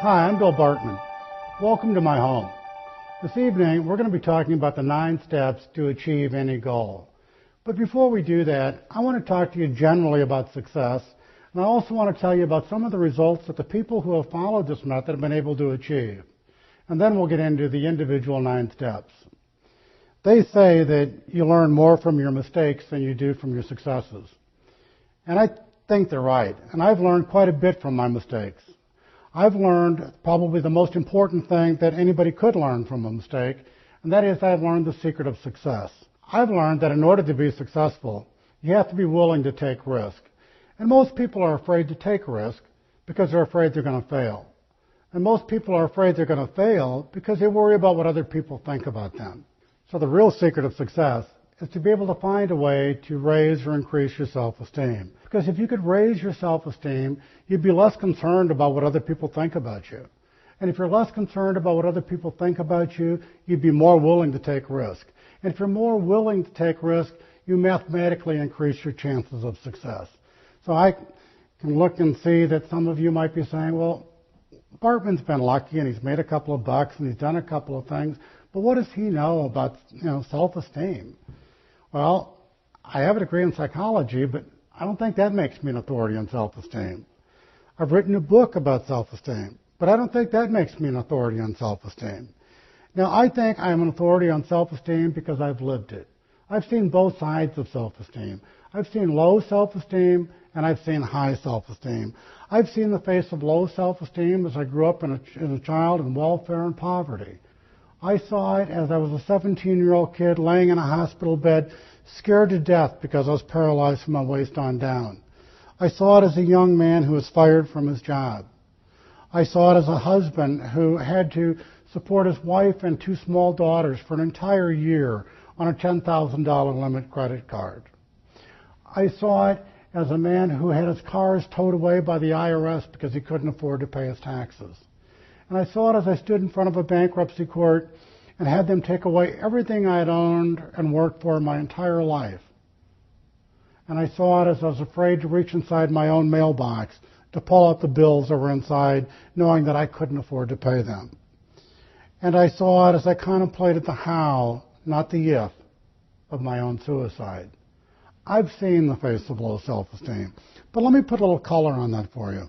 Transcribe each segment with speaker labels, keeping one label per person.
Speaker 1: Hi, I'm Bill Bartmann. Welcome to my home. This evening, we're going to be talking about the 9 steps to achieve any goal. But before we do that, I want to talk to you generally about success, and I also want to tell you about some of the results that the people who have followed this method have been able to achieve. And then we'll get into the individual 9 steps. They say that you learn more from your mistakes than you do from your successes. And I think they're right, and I've learned quite a bit from my mistakes. I've learned probably the most important thing that anybody could learn from a mistake, and that is I've learned the secret of success. I've learned that in order to be successful, you have to be willing to take risk. And most people are afraid to take risk because they're afraid they're going to fail. And most people are afraid they're going to fail because they worry about what other people think about them. So the real secret of success is to be able to find a way to raise or increase your self-esteem. Because if you could raise your self-esteem, you'd be less concerned about what other people think about you. And if you're less concerned about what other people think about you, you'd be more willing to take risk. And if you're more willing to take risk, you mathematically increase your chances of success. So I can look and see that some of you might be saying, well, Bartmann's been lucky and he's made a couple of bucks and he's done a couple of things, but what does he know about, self-esteem? Well, I have a degree in psychology, but I don't think that makes me an authority on self-esteem. I've written a book about self-esteem, but I don't think that makes me an authority on self-esteem. Now, I think I'm an authority on self-esteem because I've lived it. I've seen both sides of self-esteem. I've seen low self-esteem and I've seen high self-esteem. I've seen the face of low self-esteem as I grew up as a child in welfare and poverty. I saw it as I was a 17-year-old kid laying in a hospital bed, scared to death because I was paralyzed from my waist on down. I saw it as a young man who was fired from his job. I saw it as a husband who had to support his wife and 2 small daughters for an entire year on a $10,000 limit credit card. I saw it as a man who had his cars towed away by the IRS because he couldn't afford to pay his taxes. And I saw it as I stood in front of a bankruptcy court and had them take away everything I had owned and worked for my entire life. And I saw it as I was afraid to reach inside my own mailbox to pull out the bills that were inside, knowing that I couldn't afford to pay them. And I saw it as I contemplated the how, not the if, of my own suicide. I've seen the face of low self-esteem, but let me put a little color on that for you.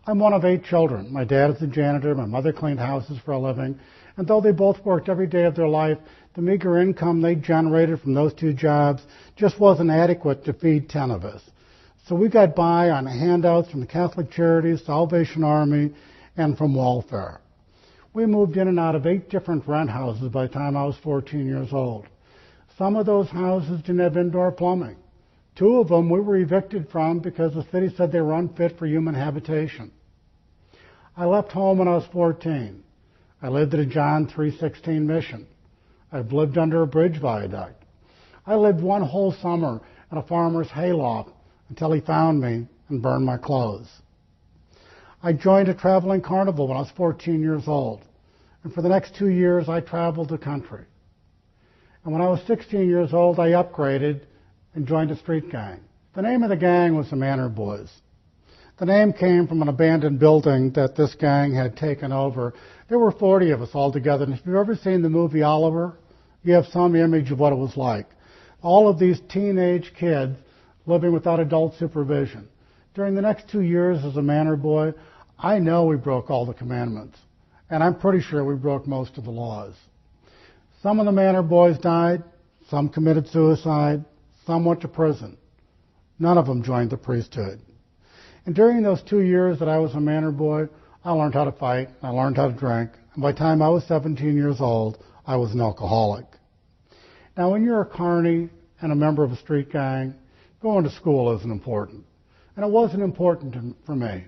Speaker 1: I'm one of 8 children. My dad is a janitor, my mother cleaned houses for a living, and though they both worked every day of their life, the meager income they generated from those 2 jobs just wasn't adequate to feed 10 of us. So we got by on handouts from the Catholic Charities, Salvation Army, and from welfare. We moved in and out of 8 different rent houses by the time I was 14 years old. Some of those houses didn't have indoor plumbing. 2 of them we were evicted from because the city said they were unfit for human habitation. I left home when I was 14. I lived at a John 3:16 mission. I've lived under a bridge viaduct. I lived one whole summer in a farmer's hayloft until he found me and burned my clothes. I joined a traveling carnival when I was 14 years old. And for the next 2 years, I traveled the country. And when I was 16 years old, I upgraded and joined a street gang. The name of the gang was the Manor Boys. The name came from an abandoned building that this gang had taken over. There were 40 of us all together, and if you've ever seen the movie Oliver, you have some image of what it was like. All of these teenage kids living without adult supervision. During the next 2 years as a Manor Boy, I know we broke all the commandments, and I'm pretty sure we broke most of the laws. Some of the Manor Boys died, some committed suicide, some went to prison. None of them joined the priesthood. And during those 2 years that I was a Manor Boy, I learned how to fight, I learned how to drink, and by the time I was 17 years old, I was an alcoholic. Now, when you're a carny and a member of a street gang, going to school isn't important. And it wasn't important for me.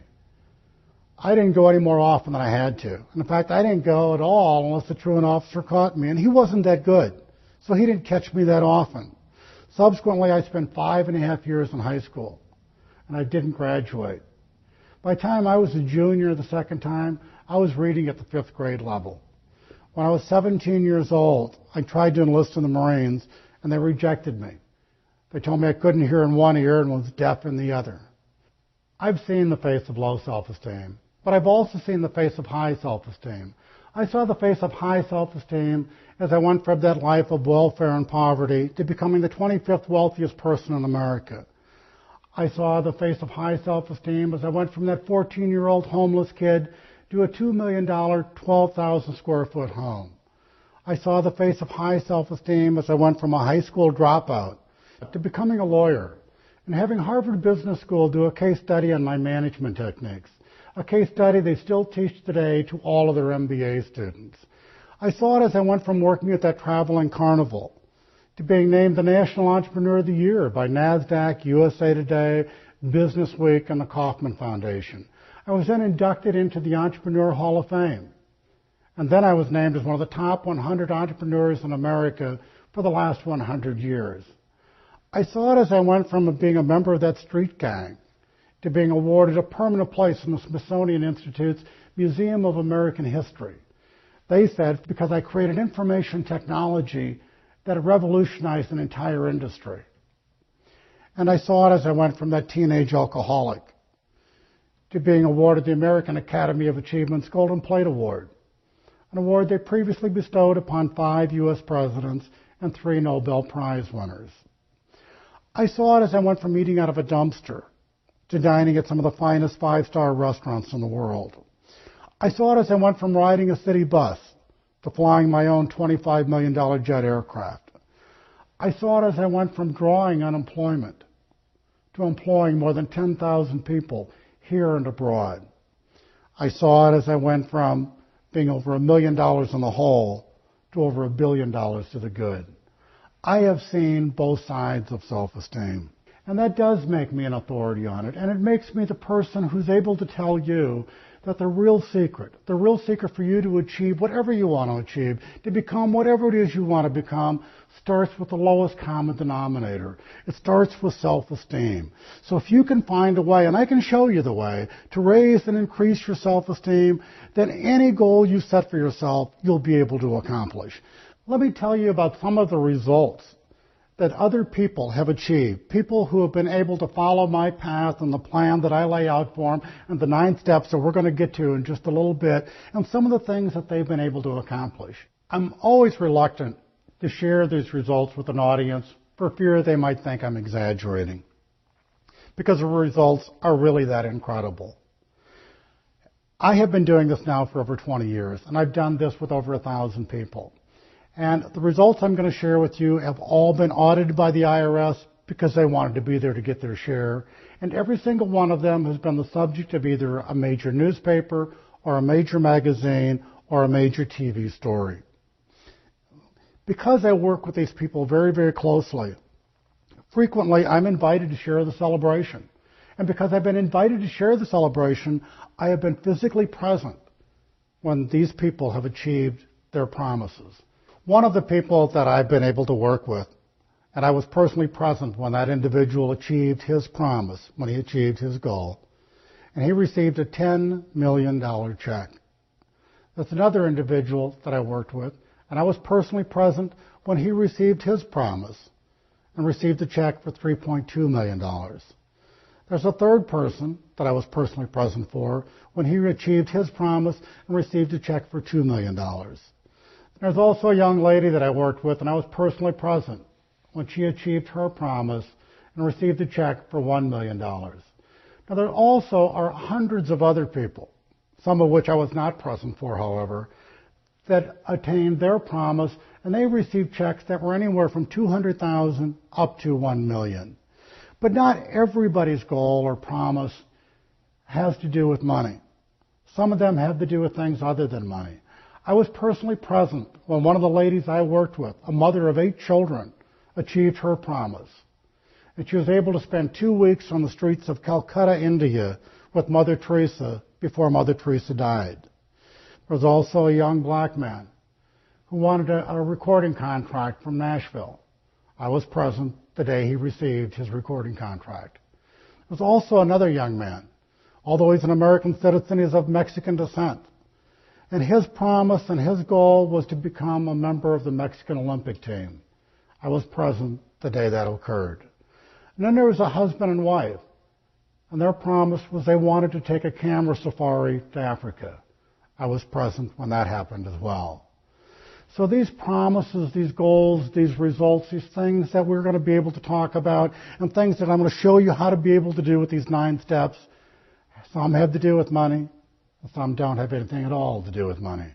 Speaker 1: I didn't go any more often than I had to. And in fact, I didn't go at all unless the truant officer caught me, and he wasn't that good, so he didn't catch me that often. Subsequently, I spent 5.5 years in high school, and I didn't graduate. By the time I was a junior the second time, I was reading at the 5th grade level. When I was 17 years old, I tried to enlist in the Marines, and they rejected me. They told me I couldn't hear in one ear and was deaf in the other. I've seen the face of low self-esteem, but I've also seen the face of high self-esteem. I saw the face of high self-esteem as I went from that life of welfare and poverty to becoming the 25th wealthiest person in America. I saw the face of high self-esteem as I went from that 14-year-old homeless kid to a $2 million, 12,000 square foot home. I saw the face of high self-esteem as I went from a high school dropout to becoming a lawyer and having Harvard Business School do a case study on my management techniques, a case study they still teach today to all of their MBA students. I saw it as I went from working at that traveling carnival to being named the National Entrepreneur of the Year by NASDAQ, USA Today, Business Week, and the Kauffman Foundation. I was then inducted into the Entrepreneur Hall of Fame. And then I was named as one of the top 100 entrepreneurs in America for the last 100 years. I saw it as I went from being a member of that street gang to being awarded a permanent place in the Smithsonian Institute's Museum of American History. They said because I created information technology that revolutionized an entire industry. And I saw it as I went from that teenage alcoholic to being awarded the American Academy of Achievement's Golden Plate Award, an award they previously bestowed upon 5 U.S. presidents and 3 Nobel Prize winners. I saw it as I went from eating out of a dumpster to dining at some of the finest 5-star restaurants in the world. I saw it as I went from riding a city bus to flying my own $25 million jet aircraft. I saw it as I went from drawing unemployment to employing more than 10,000 people here and abroad. I saw it as I went from being over $1 million in the hole to over $1 billion to the good. I have seen both sides of self-esteem, and that does make me an authority on it, and it makes me the person who's able to tell you that the real secret for you to achieve whatever you want to achieve, to become whatever it is you want to become, starts with the lowest common denominator. It starts with self-esteem. So if you can find a way, and I can show you the way, to raise and increase your self-esteem, then any goal you set for yourself, you'll be able to accomplish. Let me tell you about some of the results that other people have achieved, people who have been able to follow my path and the plan that I lay out for them and the 9 steps that we're going to get to in just a little bit, and some of the things that they've been able to accomplish. I'm always reluctant to share these results with an audience for fear they might think I'm exaggerating, because the results are really that incredible. I have been doing this now for over 20 years, and I've done this with over 1,000 people. And the results I'm going to share with you have all been audited by the IRS because they wanted to be there to get their share. And every single one of them has been the subject of either a major newspaper or a major magazine or a major TV story. Because I work with these people very, very closely, frequently I'm invited to share the celebration. And because I've been invited to share the celebration, I have been physically present when these people have achieved their promises. One of the people that I've been able to work with, and I was personally present when that individual achieved his promise, when he achieved his goal, and he received a $10 million check. That's another individual that I worked with, and I was personally present when he received his promise and received a check for $3.2 million. There's a third person that I was personally present for when he achieved his promise and received a check for $2 million. There's also a young lady that I worked with, and I was personally present when she achieved her promise and received a check for $1 million. Now, there also are hundreds of other people, some of which I was not present for, however, that attained their promise, and they received checks that were anywhere from $200,000 up to $1 million. But not everybody's goal or promise has to do with money. Some of them have to do with things other than money. I was personally present when one of the ladies I worked with, a mother of 8 children, achieved her promise. And she was able to spend 2 weeks on the streets of Calcutta, India, with Mother Teresa before Mother Teresa died. There was also a young black man who wanted a recording contract from Nashville. I was present the day he received his recording contract. There was also another young man. Although he's an American citizen, he's of Mexican descent. And his promise and his goal was to become a member of the Mexican Olympic team. I was present the day that occurred. And then there was a husband and wife And their promise was they wanted to take a camera safari to Africa. I was present when that happened as well. So these promises, these goals, these results, these things that we're going to be able to talk about, and things that I'm going to show you how to be able to do with these 9 steps, some have to do with money, and some don't have anything at all to do with money.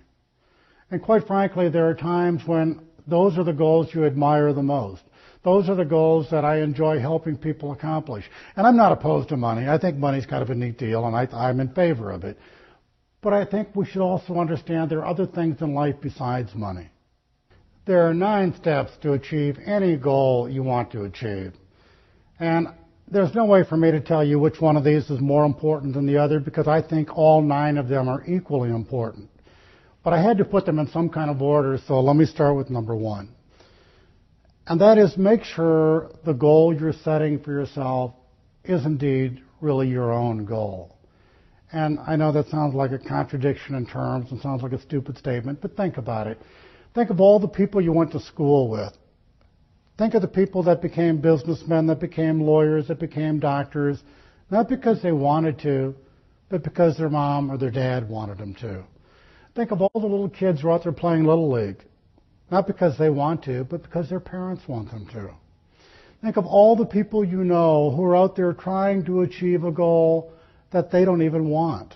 Speaker 1: And quite frankly, there are times when those are the goals you admire the most. Those are the goals that I enjoy helping people accomplish. And I'm not opposed to money. I think money's kind of a neat deal, and I'm in favor of it. But I think we should also understand there are other things in life besides money. There are 9 steps to achieve any goal you want to achieve. And there's no way for me to tell you which one of these is more important than the other, because I think all 9 of them are equally important. But I had to put them in some kind of order, so let me start with number 1. And that is, make sure the goal you're setting for yourself is indeed really your own goal. And I know that sounds like a contradiction in terms and sounds like a stupid statement, but think about it. Think of all the people you went to school with. Think of the people that became businessmen, that became lawyers, that became doctors, not because they wanted to, but because their mom or their dad wanted them to. Think of all the little kids who are out there playing Little League. Not because they want to, but because their parents want them to. Think of all the people you know who are out there trying to achieve a goal that they don't even want.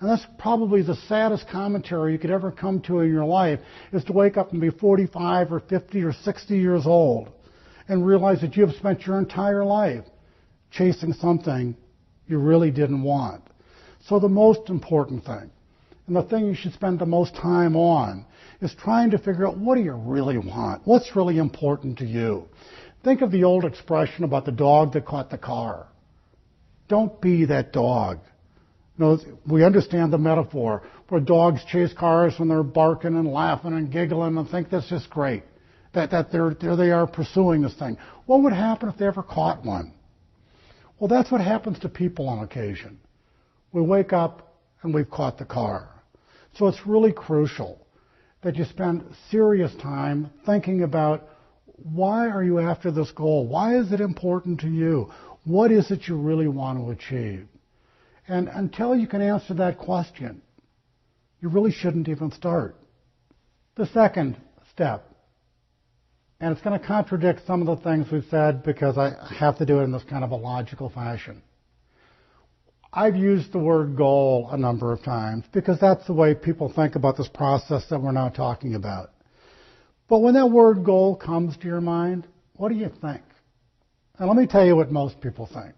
Speaker 1: And that's probably the saddest commentary you could ever come to in your life, is to wake up and be 45 or 50 or 60 years old and realize that you have spent your entire life chasing something you really didn't want. So the most important thing, and the thing you should spend the most time on, is trying to figure out, what do you really want? What's really important to you? Think of the old expression about the dog that caught the car. Don't be that dog. You know, we understand the metaphor where dogs chase cars when they're barking and laughing and giggling and think that's just great, that there they are pursuing this thing. What would happen if they ever caught one? Well, that's what happens to people on occasion. We wake up and we've caught the car. So it's really crucial that you spend serious time thinking about, why are you after this goal? Why is it important to you? What is it you really want to achieve? And until you can answer that question, you really shouldn't even start. The second step, and it's going to contradict some of the things we've said because I have to do it in this kind of a logical fashion. I've used the word goal a number of times because that's the way people think about this process that we're now talking about. But when that word goal comes to your mind, what do you think? And let me tell you what most people think.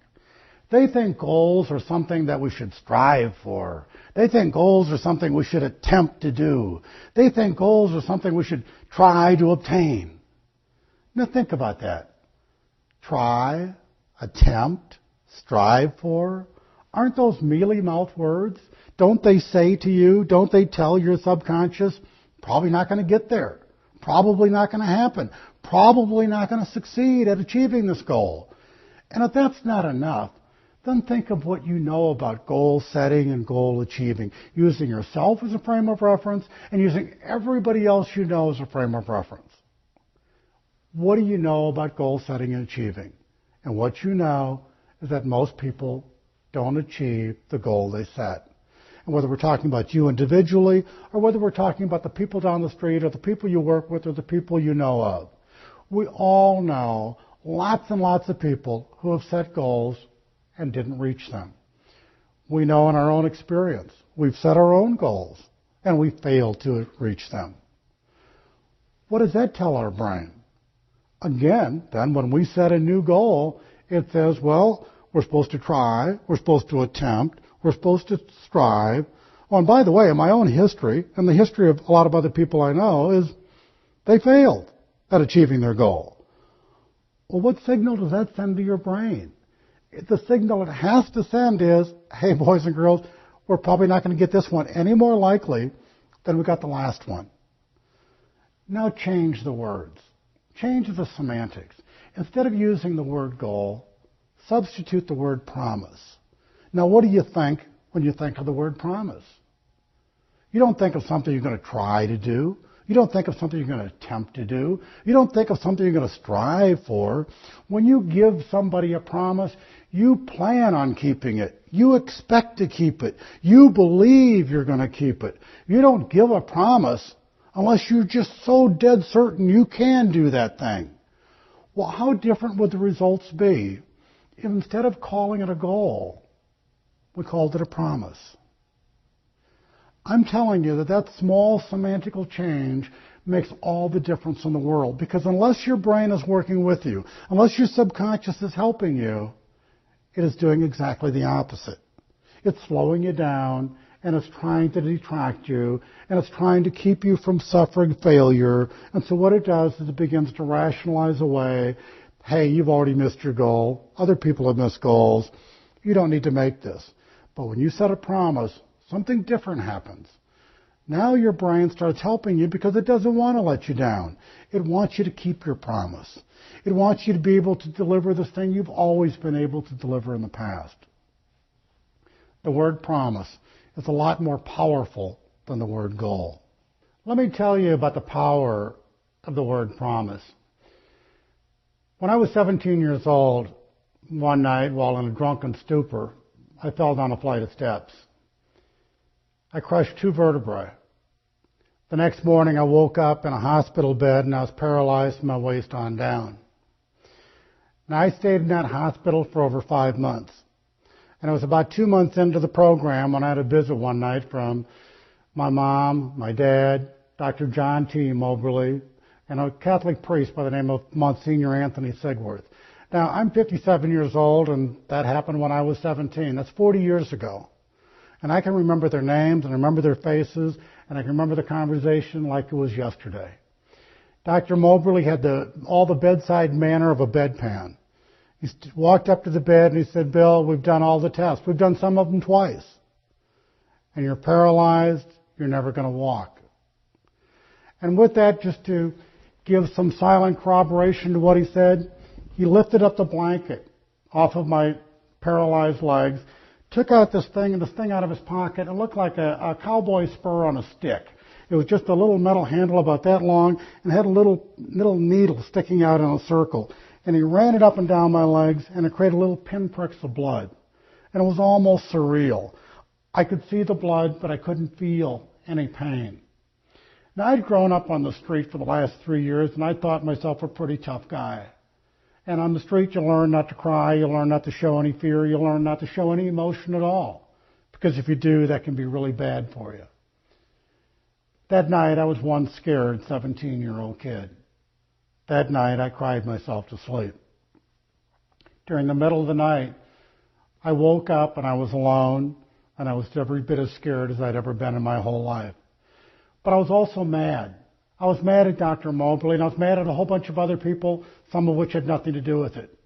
Speaker 1: They think goals are something that we should strive for. They think goals are something we should attempt to do. They think goals are something we should try to obtain. Now think about that. Try, attempt, strive for. Aren't those mealy-mouthed words? Don't they say to you, don't they tell your subconscious, probably not going to get there, probably not going to happen, probably not going to succeed at achieving this goal? And if that's not enough, then think of what you know about goal setting and goal achieving, using yourself as a frame of reference and using everybody else you know as a frame of reference. What do you know about goal setting and achieving? And what you know is that most people don't achieve the goal they set. And whether we're talking about you individually or whether we're talking about the people down the street or the people you work with or the people you know of, we all know lots and lots of people who have set goals and didn't reach them. We know in our own experience, we've set our own goals and we failed to reach them. What does that tell our brain? Again, then when we set a new goal, it says, well, we're supposed to try, we're supposed to attempt, we're supposed to strive. Oh, and by the way, in my own history, and the history of a lot of other people I know, is they failed at achieving their goal. Well, what signal does that send to your brain? The signal it has to send is, hey, boys and girls, we're probably not going to get this one any more likely than we got the last one. Now change the words. Change the semantics. Instead of using the word goal, substitute the word promise. Now, what do you think when you think of the word promise? You don't think of something you're going to try to do. You don't think of something you're going to attempt to do. You don't think of something you're going to strive for. When you give somebody a promise, You plan on keeping it. You expect to keep it. You believe you're going to keep it. You don't give a promise unless you're just so dead certain you can do that thing. Well, how different would the results be if instead of calling it a goal, we called it a promise? I'm telling you that that small semantical change makes all the difference in the world, because unless your brain is working with you, unless your subconscious is helping you, it is doing exactly the opposite. It's slowing you down, and it's trying to detract you, and it's trying to keep you from suffering failure. And so what it does is it begins to rationalize away, hey, you've already missed your goal. Other people have missed goals. You don't need to make this. But when you set a promise, something different happens. Now your brain starts helping you because it doesn't want to let you down. It wants you to keep your promise. It wants you to be able to deliver this thing you've always been able to deliver in the past. The word promise is a lot more powerful than the word goal. Let me tell you about the power of the word promise. When I was 17 years old, one night while in a drunken stupor, I fell down a flight of steps. I crushed 2 vertebrae. The next morning I woke up in a hospital bed and I was paralyzed from my waist on down. Now I stayed in that hospital for over 5 months. And it was about 2 months into the program when I had a visit one night from my mom, my dad, Dr. John T. Moberly, and a Catholic priest by the name of Monsignor Anthony Sigworth. Now, I'm 57 years old, and that happened when I was 17. That's 40 years ago. And I can remember their names, and I remember their faces, and I can remember the conversation like it was yesterday. Dr. Moberly had all the bedside manner of a bedpan. He walked up to the bed and he said, Bill, we've done all the tests. We've done some of them twice. And you're paralyzed. You're never going to walk. And with that, just to give some silent corroboration to what he said, he lifted up the blanket off of my paralyzed legs, took out this thing out of his pocket. It looked like a cowboy spur on a stick. It was just a little metal handle about that long and had a little needle sticking out in a circle. And he ran it up and down my legs, and it created little pinpricks of blood. And it was almost surreal. I could see the blood, but I couldn't feel any pain. Now, I'd grown up on the street for the last 3 years, and I thought myself a pretty tough guy. And on the street, you learn not to cry, you learn not to show any fear, you learn not to show any emotion at all. Because if you do, that can be really bad for you. That night, I was one scared 17-year-old kid. That night, I cried myself to sleep. During the middle of the night, I woke up and I was alone, and I was every bit as scared as I'd ever been in my whole life. But I was also mad. I was mad at Dr. Moberly, and I was mad at a whole bunch of other people, some of which had nothing to do with it.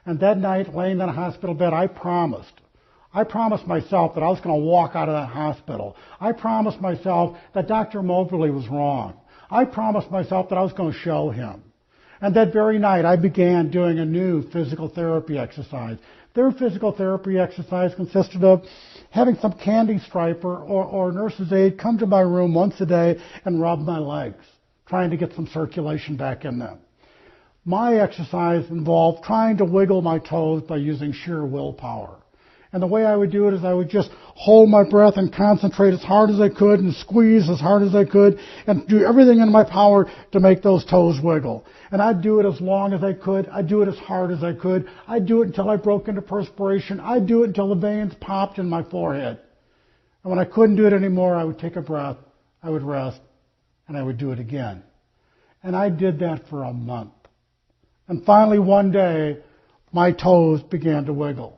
Speaker 1: And that night, laying in a hospital bed, I promised myself that I was going to walk out of that hospital. I promised myself that Dr. Moberly was wrong. I promised myself that I was going to show him. And that very night, I began doing a new physical therapy exercise. Their physical therapy exercise consisted of having some candy striper or nurse's aide come to my room once a day and rub my legs, trying to get some circulation back in them. My exercise involved trying to wiggle my toes by using sheer willpower. And the way I would do it is I would just hold my breath and concentrate as hard as I could and squeeze as hard as I could and do everything in my power to make those toes wiggle. And I'd do it as long as I could. I'd do it as hard as I could. I'd do it until I broke into perspiration. I'd do it until the veins popped in my forehead. And when I couldn't do it anymore, I would take a breath, I would rest, and I would do it again. And I did that for a month. And finally one day, my toes began to wiggle.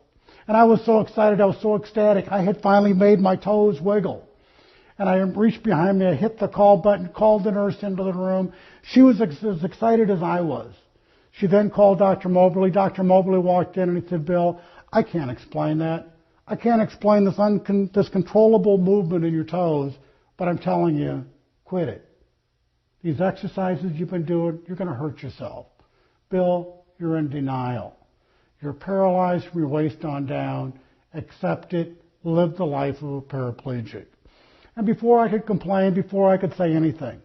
Speaker 1: And I was so excited, I was so ecstatic. I had finally made my toes wiggle. And I reached behind me, I hit the call button, called the nurse into the room. She was as excited as I was. She then called Dr. Moberly. Dr. Moberly walked in and he said, Bill, I can't explain that. I can't explain this controllable movement in your toes, but I'm telling you, quit it. These exercises you've been doing, you're going to hurt yourself. Bill, you're in denial. You're paralyzed from your waist on down. Accept it. Live the life of a paraplegic. And before I could complain, before I could say anything,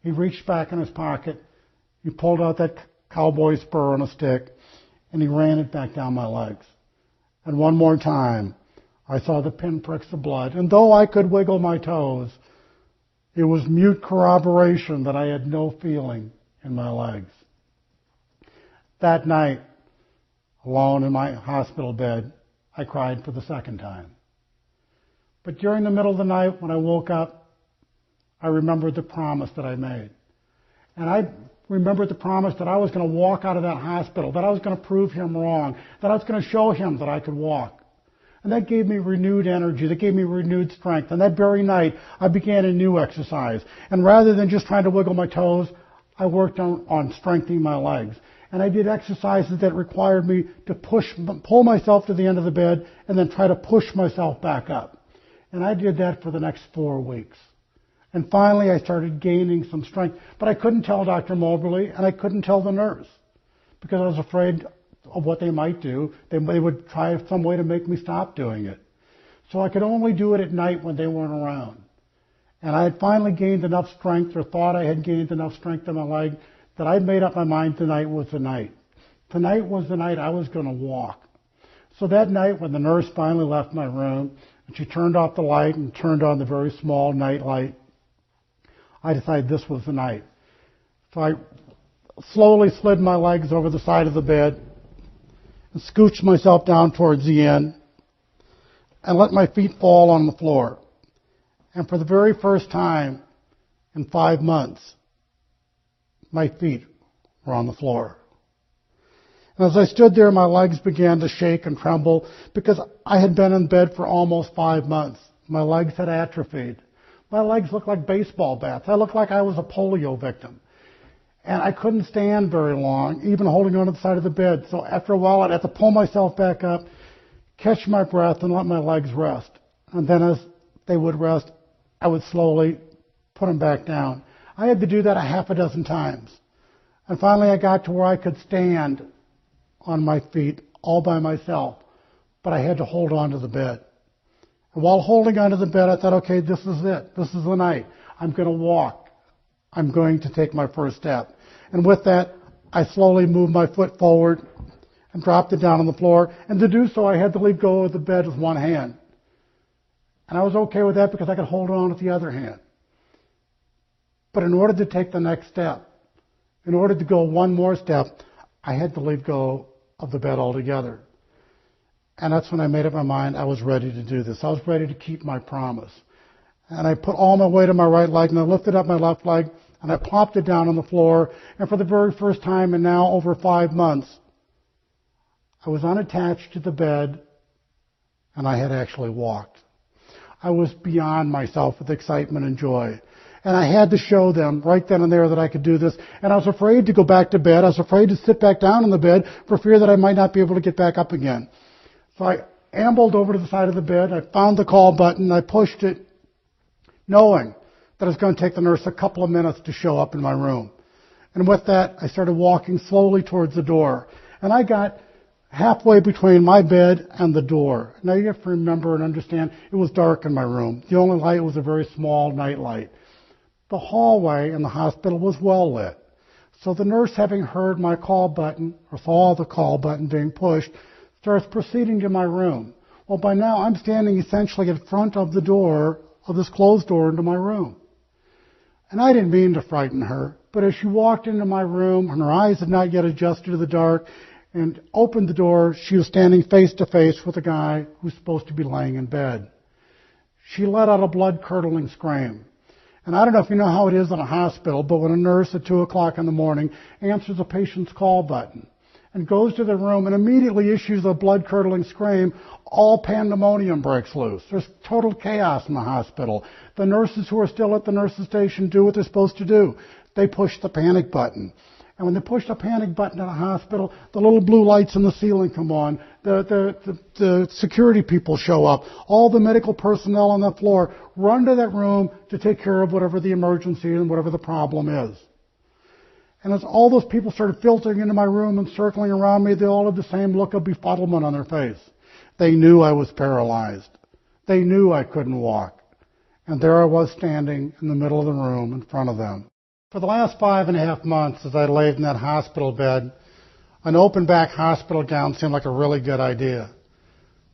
Speaker 1: he reached back in his pocket. He pulled out that cowboy spur on a stick, and he ran it back down my legs. And one more time, I saw the pinpricks of blood. And though I could wiggle my toes, it was mute corroboration that I had no feeling in my legs. That night, alone in my hospital bed, I cried for the second time. But during the middle of the night, when I woke up, I remembered the promise that I made. And I remembered the promise that I was going to walk out of that hospital, that I was going to prove him wrong, that I was going to show him that I could walk. And that gave me renewed energy, that gave me renewed strength. And that very night, I began a new exercise. And rather than just trying to wiggle my toes, I worked on strengthening my legs. And I did exercises that required me to pull myself to the end of the bed and then try to push myself back up. And I did that for the next 4 weeks. And finally, I started gaining some strength. But I couldn't tell Dr. Moberly, and I couldn't tell the nurse, because I was afraid of what they might do. They would try some way to make me stop doing it. So I could only do it at night when they weren't around. And I had finally gained enough strength, or thought I had gained enough strength in my leg, that I'd made up my mind tonight was the night. Tonight was the night I was going to walk. So that night, when the nurse finally left my room, and she turned off the light and turned on the very small night light, I decided this was the night. So I slowly slid my legs over the side of the bed and scooched myself down towards the end and let my feet fall on the floor. And for the very first time in 5 months, my feet were on the floor. And as I stood there, my legs began to shake and tremble because I had been in bed for almost 5 months. My legs had atrophied. My legs looked like baseball bats. I looked like I was a polio victim. And I couldn't stand very long, even holding on to the side of the bed. So after a while, I'd have to pull myself back up, catch my breath, and let my legs rest. And then as they would rest, I would slowly put them back down. I had to do that a half a dozen times. And finally, I got to where I could stand on my feet all by myself. But I had to hold on to the bed. And while holding onto the bed, I thought, okay, this is it. This is the night. I'm going to walk. I'm going to take my first step. And with that, I slowly moved my foot forward and dropped it down on the floor. And to do so, I had to leave go of the bed with one hand. And I was okay with that because I could hold on with the other hand. But in order to take the next step, in order to go one more step, I had to leave go of the bed altogether. And that's when I made up my mind I was ready to do this. I was ready to keep my promise. And I put all my weight on my right leg, and I lifted up my left leg, and I plopped it down on the floor. And for the very first time in now over 5 months, I was unattached to the bed, and I had actually walked. I was beyond myself with excitement and joy. And I had to show them right then and there that I could do this. And I was afraid to go back to bed. I was afraid to sit back down on the bed for fear that I might not be able to get back up again. So I ambled over to the side of the bed. I found the call button. I pushed it, knowing that it was going to take the nurse a couple of minutes to show up in my room. And with that, I started walking slowly towards the door. And I got halfway between my bed and the door. Now you have to remember and understand, it was dark in my room. The only light was a very small night light. The hallway in the hospital was well lit. So the nurse, having heard my call button, or saw the call button being pushed, starts proceeding to my room. Well, by now, I'm standing essentially in front of the door, of this closed door into my room. And I didn't mean to frighten her, but as she walked into my room, and her eyes had not yet adjusted to the dark, and opened the door, she was standing face to face with a guy who's supposed to be laying in bed. She let out a blood-curdling scream. And I don't know if you know how it is in a hospital, but when a nurse at 2 o'clock in the morning answers a patient's call button and goes to the room and immediately issues a blood-curdling scream, all pandemonium breaks loose. There's total chaos in the hospital. The nurses who are still at the nurses' station do what they're supposed to do. They push the panic button. And when they push the panic button in a hospital, the little blue lights in the ceiling come on. The security people show up. All the medical personnel on the floor run to that room to take care of whatever the emergency and whatever the problem is. And as all those people started filtering into my room and circling around me, they all had the same look of befuddlement on their face. They knew I was paralyzed. They knew I couldn't walk. And there I was standing in the middle of the room in front of them. For the last 5.5 months, as I laid in that hospital bed, an open-back hospital gown seemed like a really good idea.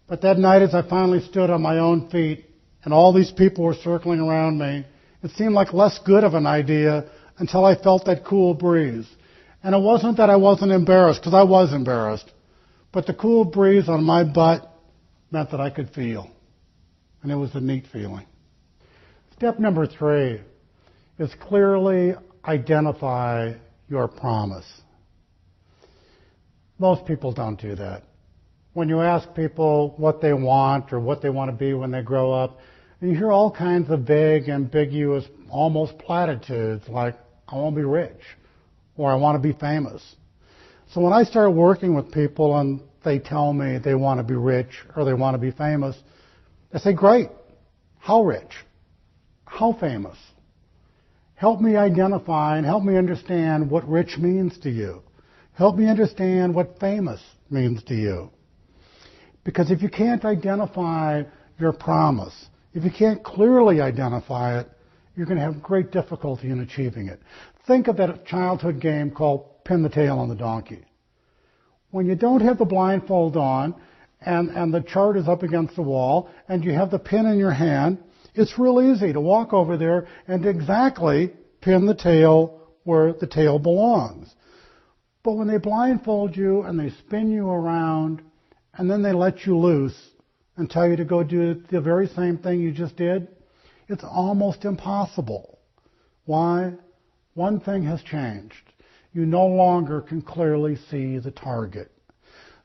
Speaker 1: But that night, as I finally stood on my own feet and all these people were circling around me, it seemed like less good of an idea until I felt that cool breeze. And it wasn't that I wasn't embarrassed, because I was embarrassed, but the cool breeze on my butt meant that I could feel. And it was a neat feeling. Step number 3 is clearly identify your promise. Most people don't do that. When you ask people what they want or what they want to be when they grow up, you hear all kinds of vague, ambiguous, almost platitudes like, I want to be rich, or I want to be famous. So when I start working with people and they tell me they want to be rich or they want to be famous, I say, great. How rich? How famous? Help me identify and help me understand what rich means to you. Help me understand what famous means to you. Because if you can't identify your promise, if you can't clearly identify it, you're going to have great difficulty in achieving it. Think of that childhood game called Pin the Tail on the Donkey. When you don't have the blindfold on and the chart is up against the wall and you have the pin in your hand, it's real easy to walk over there and exactly pin the tail where the tail belongs. But when they blindfold you and they spin you around and then they let you loose and tell you to go do the very same thing you just did, it's almost impossible. Why? One thing has changed. You no longer can clearly see the target.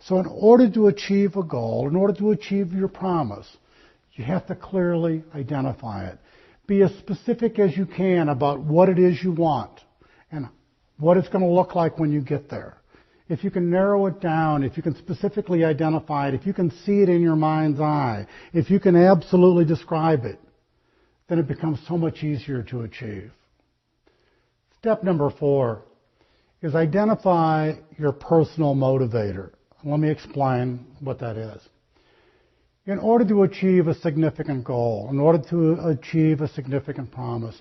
Speaker 1: So in order to achieve a goal, in order to achieve your promise, you have to clearly identify it. Be as specific as you can about what it is you want and what it's going to look like when you get there. If you can narrow it down, if you can specifically identify it, if you can see it in your mind's eye, if you can absolutely describe it, then it becomes so much easier to achieve. Step number 4 is identify your personal motivator. Let me explain what that is. In order to achieve a significant goal, in order to achieve a significant promise,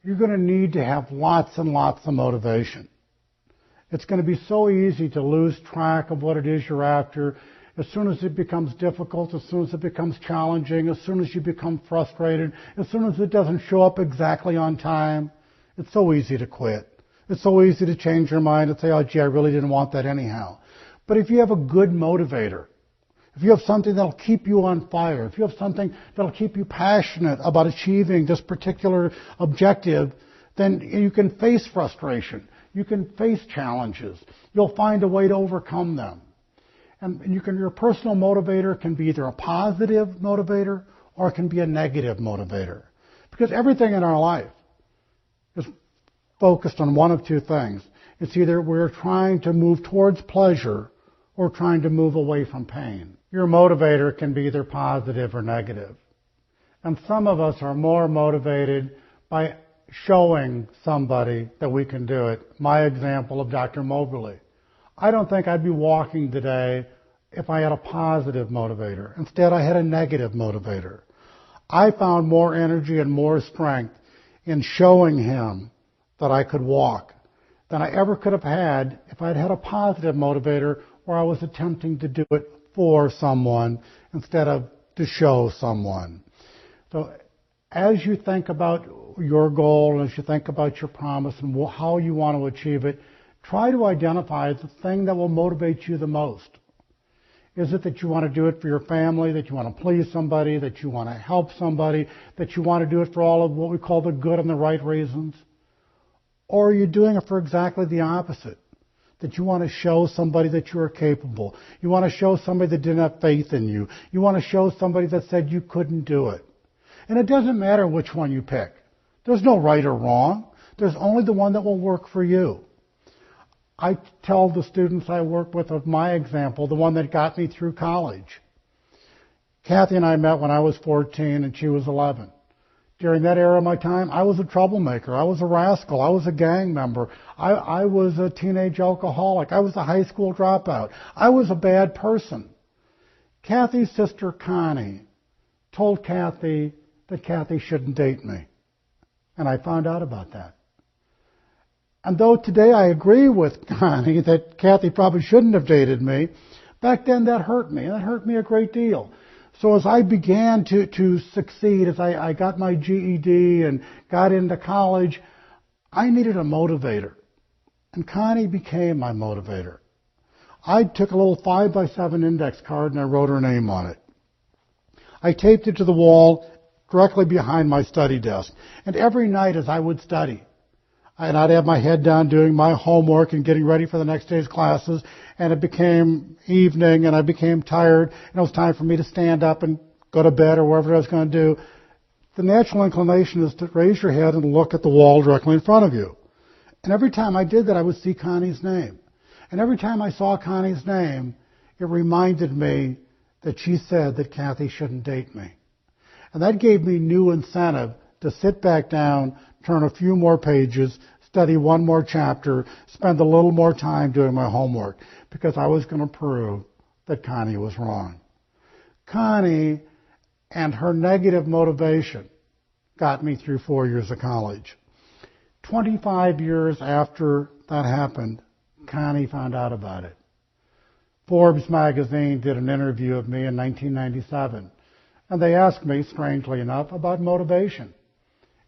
Speaker 1: you're going to need to have lots and lots of motivation. It's going to be so easy to lose track of what it is you're after. As soon as it becomes difficult, as soon as it becomes challenging, as soon as you become frustrated, as soon as it doesn't show up exactly on time, it's so easy to quit. It's so easy to change your mind and say, oh, gee, I really didn't want that anyhow. But if you have a good motivator, if you have something that'll keep you on fire, if you have something that'll keep you passionate about achieving this particular objective, then you can face frustration. You can face challenges. You'll find a way to overcome them. And your personal motivator can be either a positive motivator or it can be a negative motivator. Because everything in our life is focused on one of two things. It's either we're trying to move towards pleasure or trying to move away from pain. Your motivator can be either positive or negative. And some of us are more motivated by showing somebody that we can do it. My example of Dr. Moberly. I don't think I'd be walking today if I had a positive motivator. Instead, I had a negative motivator. I found more energy and more strength in showing him that I could walk than I ever could have had if I'd had a positive motivator where I was attempting to do it for someone instead of to show someone. So as you think about your goal and as you think about your promise and how you want to achieve it, try to identify the thing that will motivate you the most. Is it that you want to do it for your family, that you want to please somebody, that you want to help somebody, that you want to do it for all of what we call the good and the right reasons? Or are you doing it for exactly the opposite? That you want to show somebody that you are capable. You want to show somebody that didn't have faith in you. You want to show somebody that said you couldn't do it. And it doesn't matter which one you pick. There's no right or wrong. There's only the one that will work for you. I tell the students I work with of my example, the one that got me through college. Kathy and I met when I was 14 and she was 11. During that era of my time, I was a troublemaker. I was a rascal. I was a gang member. I was a teenage alcoholic. I was a high school dropout. I was a bad person. Kathy's sister, Connie, told Kathy that Kathy shouldn't date me. And I found out about that. And though today I agree with Connie that Kathy probably shouldn't have dated me, Back then that hurt me, and that hurt me a great deal. So as I began to succeed, as I got my GED and got into college, I needed a motivator. And Connie became my motivator. I took a little 5x7 index card and I wrote her name on it. I taped it to the wall directly behind my study desk. And every night as I would study, and I'd have my head down doing my homework and getting ready for the next day's classes, and it became evening and I became tired and it was time for me to stand up and go to bed or whatever I was going to do. The natural inclination is to raise your head and look at the wall directly in front of you. And every time I did that, I would see Connie's name. And every time I saw Connie's name, it reminded me that she said that Kathy shouldn't date me. And that gave me new incentive to sit back down, turn a few more pages, study one more chapter, spend a little more time doing my homework, because I was going to prove that Connie was wrong. Connie and her negative motivation got me through 4 years of college. 25 years after that happened, Connie found out about it. Forbes magazine did an interview of me in 1997, and they asked me, strangely enough, about motivation.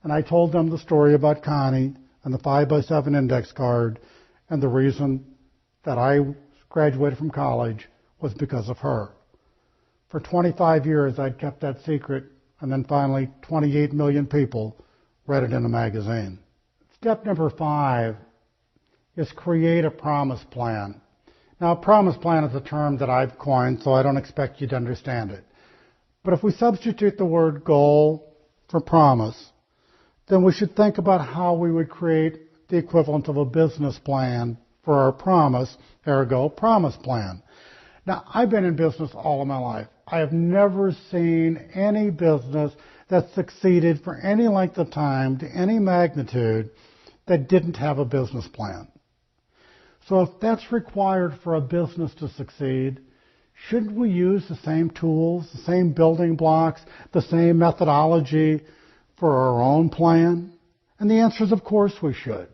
Speaker 1: And I told them the story about Connie and the 5x7 index card, and the reason that I graduated from college was because of her. For 25 years, I'd kept that secret, and then finally 28 million people read it in a magazine. Step number 5 is create a promise plan. Now, a promise plan is a term that I've coined, so I don't expect you to understand it. But if we substitute the word goal for promise, then we should think about how we would create the equivalent of a business plan for our promise, ergo, promise plan. Now, I've been in business all of my life. I have never seen any business that succeeded for any length of time to any magnitude that didn't have a business plan. So if that's required for a business to succeed, shouldn't we use the same tools, the same building blocks, the same methodology for our own plan? And the answer is, of course, we should.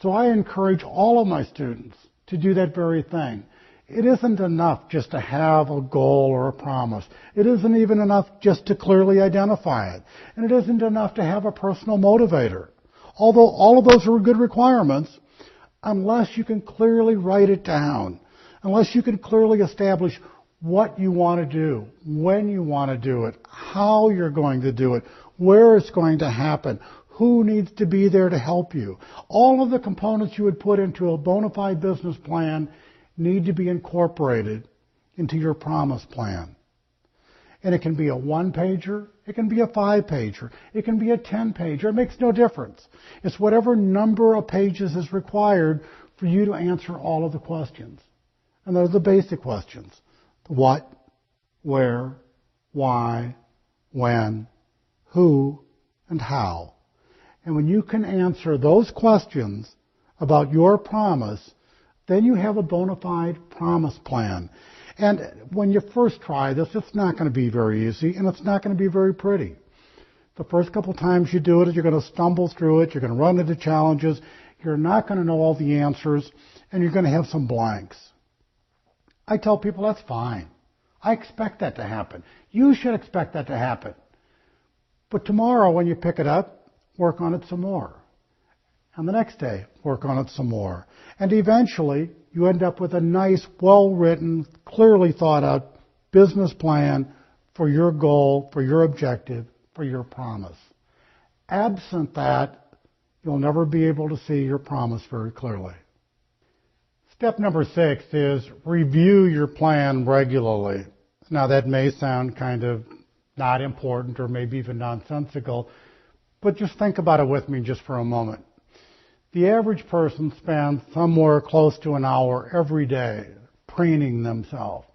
Speaker 1: So I encourage all of my students to do that very thing. It isn't enough just to have a goal or a promise. It isn't even enough just to clearly identify it. And it isn't enough to have a personal motivator. Although all of those are good requirements, unless you can clearly write it down, unless you can clearly establish what you want to do, when you want to do it, how you're going to do it, where it's going to happen, who needs to be there to help you. All of the components you would put into a bona fide business plan need to be incorporated into your promise plan. And it can be a 1-pager, it can be a 5-pager, it can be a 10-pager. It makes no difference. It's whatever number of pages is required for you to answer all of the questions. And those are the basic questions. The what, where, why, when, who, and how. And when you can answer those questions about your promise, then you have a bona fide promise plan. And when you first try this, it's not going to be very easy, and it's not going to be very pretty. The first couple times you do it, you're going to stumble through it, you're going to run into challenges, you're not going to know all the answers, and you're going to have some blanks. I tell people that's fine. I expect that to happen. You should expect that to happen. But tomorrow when you pick it up, work on it some more. And the next day, work on it some more. And eventually, you end up with a nice, well-written, clearly thought-out business plan for your goal, for your objective, for your promise. Absent that, you'll never be able to see your promise very clearly. Step number 6 is review your plan regularly. Now, that may sound kind of not important or maybe even nonsensical, but just think about it with me just for a moment. The average person spends somewhere close to an hour every day preening themselves.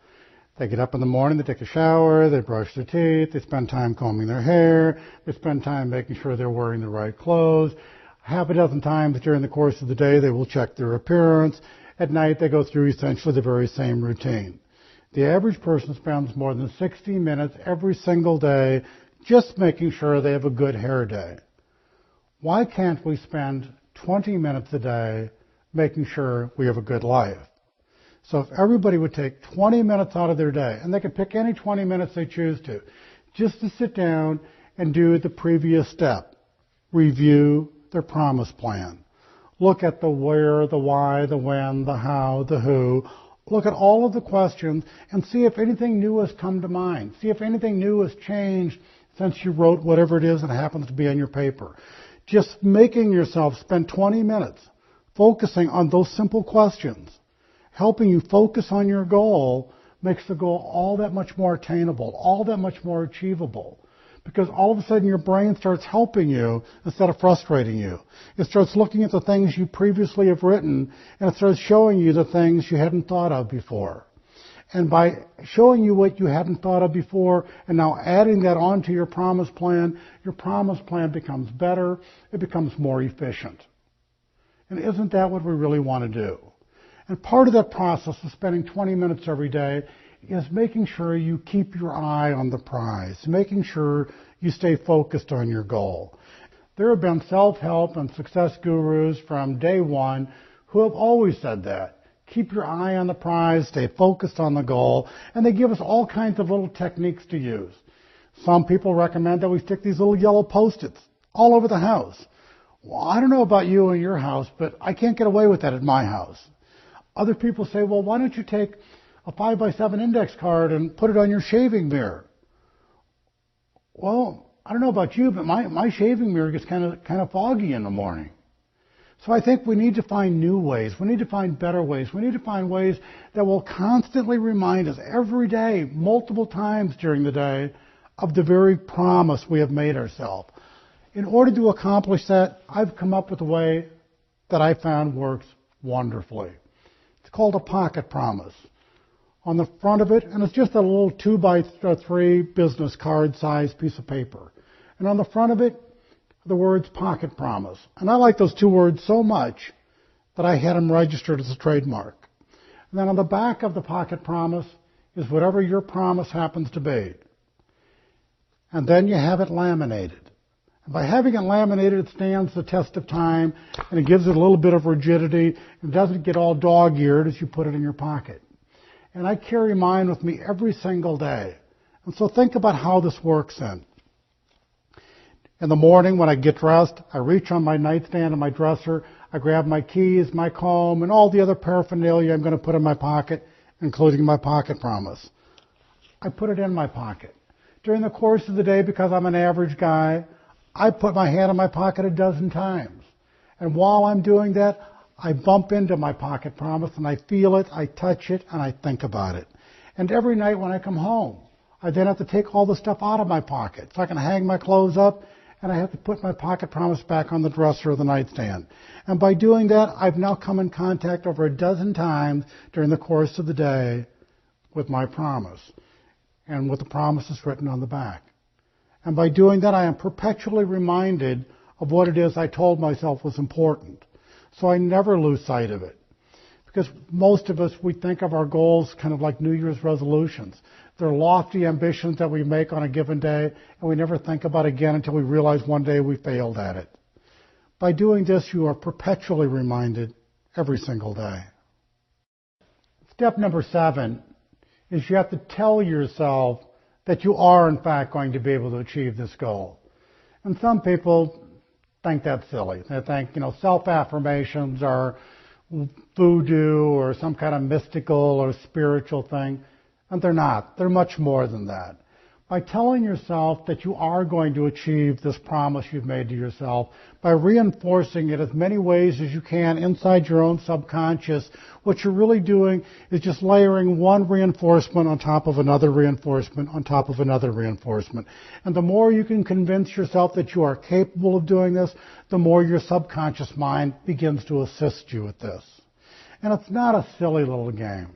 Speaker 1: They get up in the morning, they take a shower, they brush their teeth, they spend time combing their hair, they spend time making sure they're wearing the right clothes. Half a dozen times during the course of the day, they will check their appearance. At night, they go through essentially the very same routine. The average person spends more than 60 minutes every single day just making sure they have a good hair day. Why can't we spend 20 minutes a day making sure we have a good life? So if everybody would take 20 minutes out of their day, and they could pick any 20 minutes they choose to, just to sit down and do the previous step, review their promise plan. Look at the where, the why, the when, the how, the who. Look at all of the questions and see if anything new has come to mind. See if anything new has changed since you wrote whatever it is that happens to be on your paper. Just making yourself spend 20 minutes focusing on those simple questions, helping you focus on your goal, makes the goal all that much more attainable, all that much more achievable. Because all of a sudden your brain starts helping you instead of frustrating you. It starts looking at the things you previously have written, and it starts showing you the things you hadn't thought of before. And by showing you what you hadn't thought of before and now adding that onto your promise plan becomes better, it becomes more efficient. And isn't that what we really want to do? And part of that process of spending 20 minutes every day is making sure you keep your eye on the prize, making sure you stay focused on your goal. There have been self-help and success gurus from day one who have always said that. Keep your eye on the prize, stay focused on the goal, and they give us all kinds of little techniques to use. Some people recommend that we stick these little yellow Post-its all over the house. Well, I don't know about you and your house, but I can't get away with that at my house. Other people say, well, why don't you take a 5x7 index card and put it on your shaving mirror? Well, I don't know about you, but my shaving mirror gets kind of foggy in the morning. So I think we need to find new ways. We need to find better ways. We need to find ways that will constantly remind us every day, multiple times during the day, of the very promise we have made ourselves. In order to accomplish that, I've come up with a way that I found works wonderfully. It's called a pocket promise. On the front of it, and it's just a little 2x3 business card size piece of paper. And on the front of it, the words pocket promise. And I like those two words so much that I had them registered as a trademark. And then on the back of the pocket promise is whatever your promise happens to be. And then you have it laminated. And by having it laminated, it stands the test of time, and it gives it a little bit of rigidity. It doesn't get all dog-eared as you put it in your pocket. And I carry mine with me every single day. And so think about how this works then. In the morning when I get dressed, I reach on my nightstand and my dresser, I grab my keys, my comb, and all the other paraphernalia I'm going to put in my pocket, including my pocket promise. I put it in my pocket. During the course of the day, because I'm an average guy, I put my hand in my pocket a dozen times. And while I'm doing that, I bump into my pocket promise and I feel it, I touch it, and I think about it. And every night when I come home, I then have to take all the stuff out of my pocket so I can hang my clothes up, and I have to put my pocket promise back on the dresser or the nightstand. And by doing that, I've now come in contact over a dozen times during the course of the day with my promise and with the promises written on the back. And by doing that, I am perpetually reminded of what it is I told myself was important. So I never lose sight of it. Because most of us, we think of our goals kind of like New Year's resolutions. They're lofty ambitions that we make on a given day, and we never think about it again until we realize one day we failed at it. By doing this, you are perpetually reminded every single day. Step number 7 is you have to tell yourself that you are, in fact, going to be able to achieve this goal. And some people think that's silly. They think, self-affirmations are voodoo or some kind of mystical or spiritual thing. And they're not. They're much more than that. By telling yourself that you are going to achieve this promise you've made to yourself, by reinforcing it as many ways as you can inside your own subconscious, what you're really doing is just layering one reinforcement on top of another reinforcement on top of another reinforcement. And the more you can convince yourself that you are capable of doing this, the more your subconscious mind begins to assist you with this. And it's not a silly little game.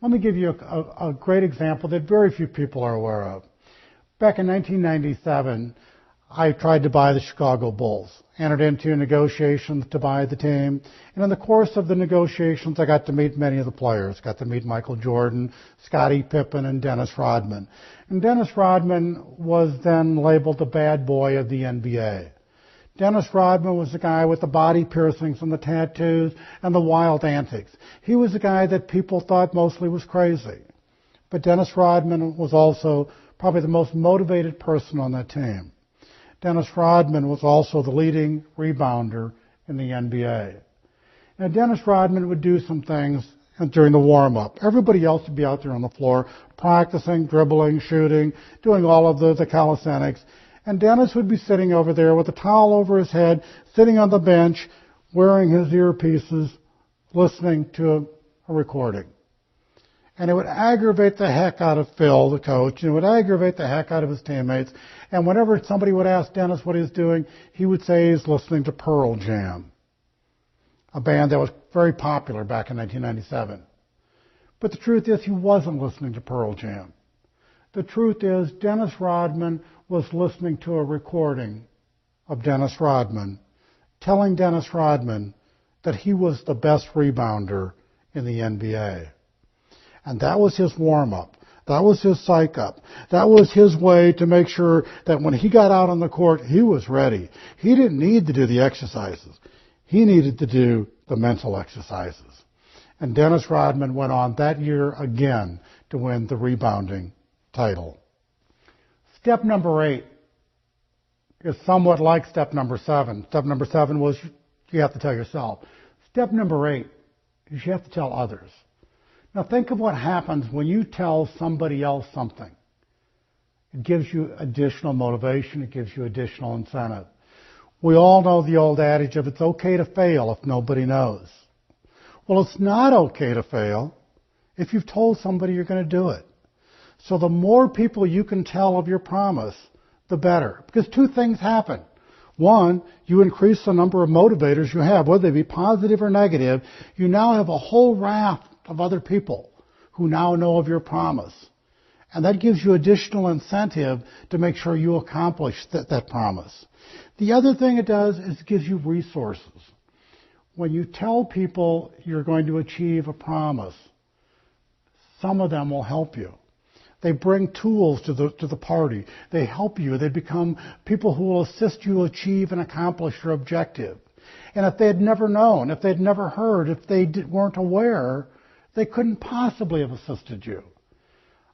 Speaker 1: Let me give you a great example that very few people are aware of. Back in 1997, I tried to buy the Chicago Bulls, entered into negotiations to buy the team, and in the course of the negotiations, I got to meet many of the players. Got to meet Michael Jordan, Scottie Pippen, and Dennis Rodman. And Dennis Rodman was then labeled the bad boy of the NBA. Dennis Rodman was the guy with the body piercings and the tattoos and the wild antics. He was the guy that people thought mostly was crazy. But Dennis Rodman was also probably the most motivated person on that team. Dennis Rodman was also the leading rebounder in the NBA. Now, Dennis Rodman would do some things during the warm-up. Everybody else would be out there on the floor practicing, dribbling, shooting, doing all of the calisthenics. And Dennis would be sitting over there with a towel over his head, sitting on the bench, wearing his earpieces, listening to a recording. And it would aggravate the heck out of Phil, the coach, and it would aggravate the heck out of his teammates. And whenever somebody would ask Dennis what he was doing, he would say he's listening to Pearl Jam, a band that was very popular back in 1997. But the truth is, he wasn't listening to Pearl Jam. The truth is, Dennis Rodman was listening to a recording of Dennis Rodman, telling Dennis Rodman that he was the best rebounder in the NBA. And that was his warm-up. That was his psych-up. That was his way to make sure that when he got out on the court, he was ready. He didn't need to do the exercises. He needed to do the mental exercises. And Dennis Rodman went on that year again to win the rebounding title. Step number 8 is somewhat like step number 7. Step number 7 was you have to tell yourself. Step number 8 is you have to tell others. Now think of what happens when you tell somebody else something. It gives you additional motivation. It gives you additional incentive. We all know the old adage of it's okay to fail if nobody knows. Well, it's not okay to fail if you've told somebody you're going to do it. So the more people you can tell of your promise, the better. Because two things happen. One, you increase the number of motivators you have, whether they be positive or negative. You now have a whole raft of other people who now know of your promise. And that gives you additional incentive to make sure you accomplish that promise. The other thing it does is it gives you resources. When you tell people you're going to achieve a promise, some of them will help you. They bring tools to the party. They help you. They become people who will assist you achieve and accomplish your objective. And if they had never known, if they'd never heard, if they weren't aware, they couldn't possibly have assisted you.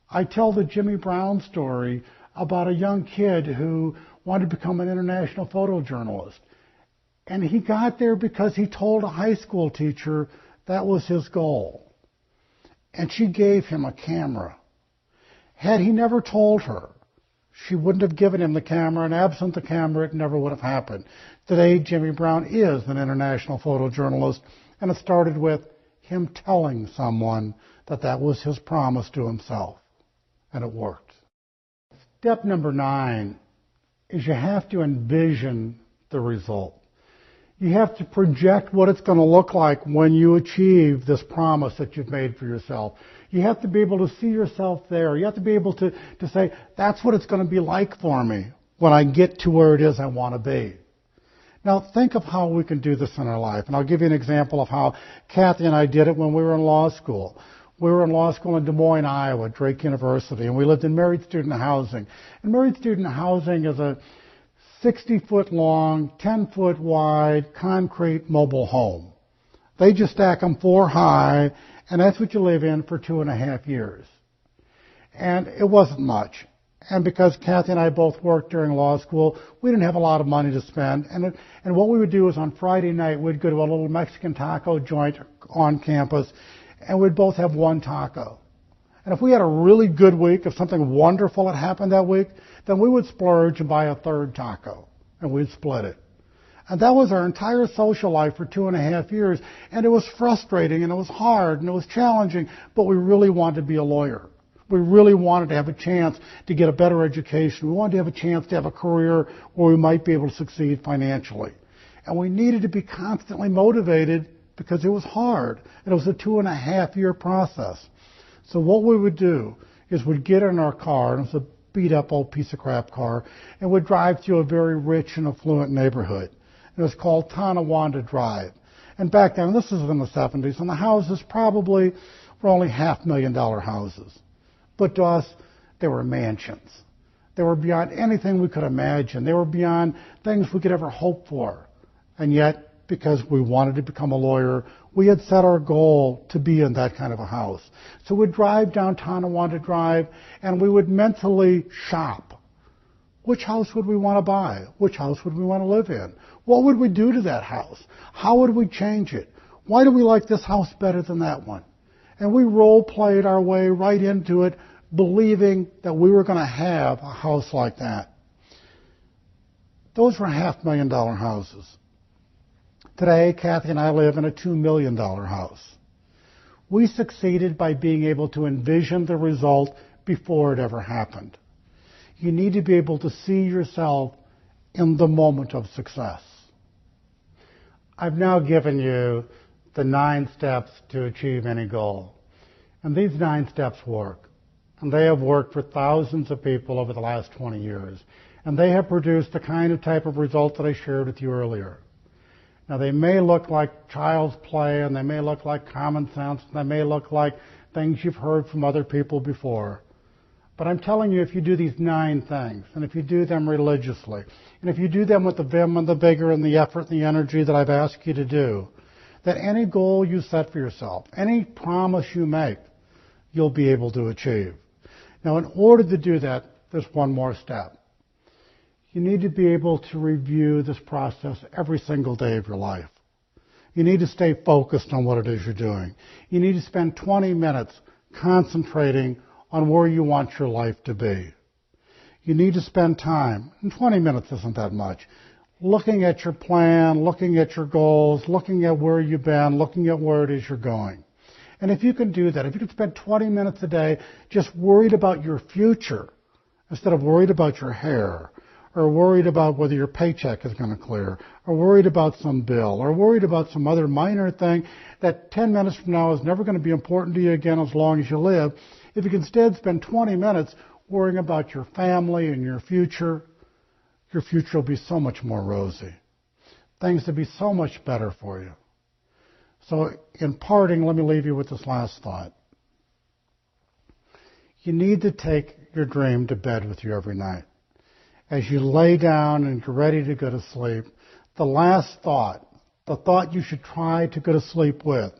Speaker 1: I tell the Jimmy Brown story about a young kid who wanted to become an international photojournalist. And he got there because he told a high school teacher that was his goal. And she gave him a camera. Had he never told her, she wouldn't have given him the camera, and absent the camera, it never would have happened. Today, Jimmy Brown is an international photojournalist, and it started with him telling someone that that was his promise to himself, and it worked. Step number 9 is you have to envision the result. You have to project what it's going to look like when you achieve this promise that you've made for yourself. You have to be able to see yourself there. You have to be able to say, that's what it's going to be like for me when I get to where it is I want to be. Now, think of how we can do this in our life. And I'll give you an example of how Kathy and I did it when we were in law school. We were in law school in Des Moines, Iowa, Drake University, and we lived in married student housing. And married student housing is a 60-foot long, 10-foot wide, concrete mobile home. They just stack them 4 high, and that's what you live in for 2.5 years. And it wasn't much. And because Kathy and I both worked during law school, we didn't have a lot of money to spend. And what we would do is on Friday night, we'd go to a little Mexican taco joint on campus, and we'd both have 1 taco. And if we had a really good week, if something wonderful had happened that week, then we would splurge and buy a 3rd taco, and we'd split it. And that was our entire social life for 2.5 years. And it was frustrating, and it was hard, and it was challenging, but we really wanted to be a lawyer. We really wanted to have a chance to get a better education. We wanted to have a chance to have a career where we might be able to succeed financially. And we needed to be constantly motivated because it was hard. And it was a 2.5-year process. So what we would do is we'd get in our car, and it was a beat-up old piece of crap car, and we'd drive through a very rich and affluent neighborhood. It was called Tonawanda Drive. And back then, this was in the 70s, and the houses probably were only $500,000 houses. But to us, they were mansions. They were beyond anything we could imagine. They were beyond things we could ever hope for. And yet, because we wanted to become a lawyer, we had set our goal to be in that kind of a house. So we'd drive downtown and want to drive, and we would mentally shop. Which house would we want to buy? Which house would we want to live in? What would we do to that house? How would we change it? Why do we like this house better than that one? And we role-played our way right into it, believing that we were going to have a house like that. Those were $500,000 houses. Today, Kathy and I live in a $2 million house. We succeeded by being able to envision the result before it ever happened. You need to be able to see yourself in the moment of success. I've now given you the 9 steps to achieve any goal. And these 9 steps work. And they have worked for thousands of people over the last 20 years. And they have produced the kind of type of results that I shared with you earlier. Now, they may look like child's play, and they may look like common sense, and they may look like things you've heard from other people before. But I'm telling you, if you do these 9 things, and if you do them religiously, and if you do them with the vim and the vigor and the effort and the energy that I've asked you to do, that any goal you set for yourself, any promise you make, you'll be able to achieve. Now, in order to do that, there's one more step. You need to be able to review this process every single day of your life. You need to stay focused on what it is you're doing. You need to spend 20 minutes concentrating on where you want your life to be. You need to spend time, and 20 minutes isn't that much, looking at your plan, looking at your goals, looking at where you've been, looking at where it is you're going. And if you can do that, if you can spend 20 minutes a day just worried about your future instead of worried about your hair, or worried about whether your paycheck is going to clear, or worried about some bill, or worried about some other minor thing that 10 minutes from now is never going to be important to you again as long as you live, if you can instead spend 20 minutes worrying about your family and your future will be so much more rosy. Things will be so much better for you. So in parting, let me leave you with this last thought. You need to take your dream to bed with you every night. As you lay down and you're ready to go to sleep, the last thought, the thought you should try to go to sleep with,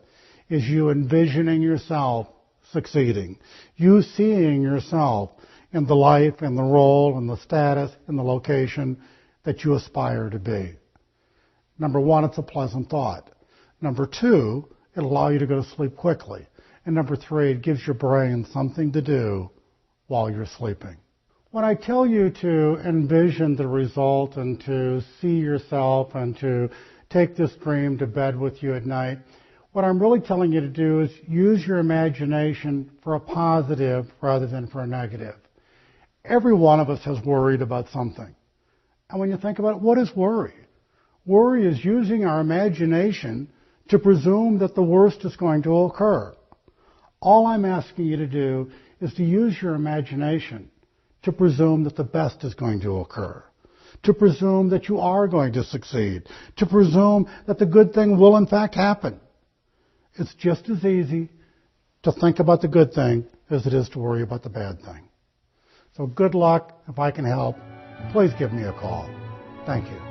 Speaker 1: is you envisioning yourself succeeding. You seeing yourself in the life and the role and the status and the location that you aspire to be. Number 1, it's a pleasant thought. Number 2, it'll allow you to go to sleep quickly. And number 3, it gives your brain something to do while you're sleeping. When I tell you to envision the result and to see yourself and to take this dream to bed with you at night, what I'm really telling you to do is use your imagination for a positive rather than for a negative. Every one of us has worried about something. And when you think about it, what is worry? Worry is using our imagination to presume that the worst is going to occur. All I'm asking you to do is to use your imagination to presume that the best is going to occur, to presume that you are going to succeed, to presume that the good thing will in fact happen. It's just as easy to think about the good thing as it is to worry about the bad thing. So good luck. If I can help, please give me a call. Thank you.